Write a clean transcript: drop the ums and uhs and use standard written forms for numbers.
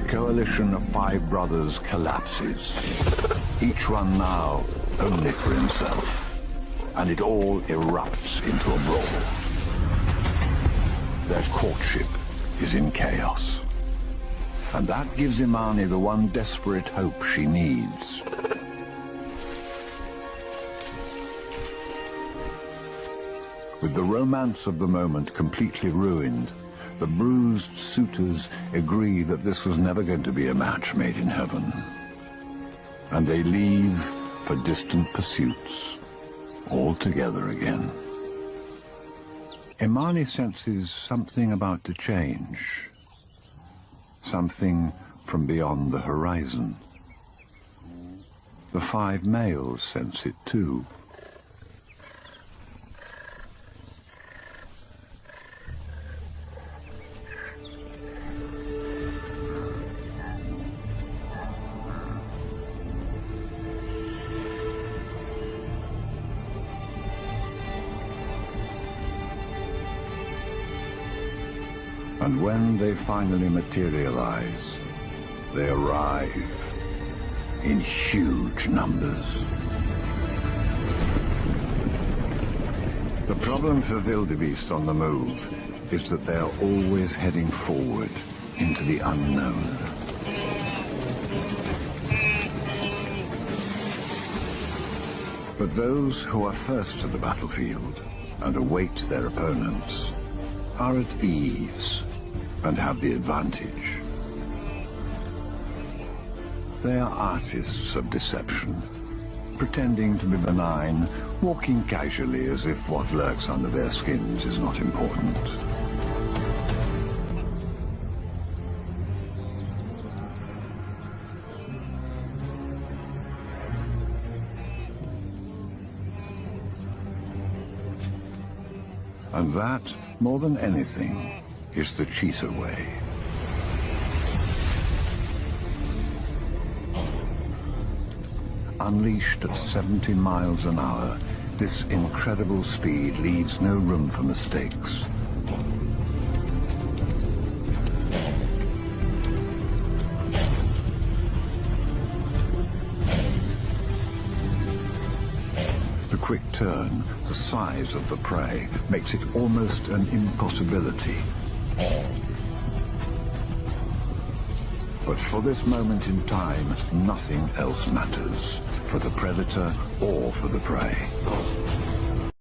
coalition of five brothers collapses. Each one now only for himself. And it all erupts into a brawl. Their courtship is in chaos. And that gives Imani the one desperate hope she needs. With the romance of the moment completely ruined, the bruised suitors agree that this was never going to be a match made in heaven. And they leave for distant pursuits, all together again. Imani senses something about to change. Something from beyond the horizon. The five males sense it too. And when they finally materialize, they arrive in huge numbers. The problem for wildebeest on the move is that they are always heading forward into the unknown. But those who are first to the battlefield and await their opponents are at ease and have the advantage. They are artists of deception, pretending to be benign, walking casually as if what lurks under their skins is not important. And that, more than anything, is the cheetah way. Unleashed at 70 miles an hour, this incredible speed leaves no room for mistakes. The quick turn, the size of the prey, makes it almost an impossibility. But for this moment in time, nothing else matters, for the predator or for the prey.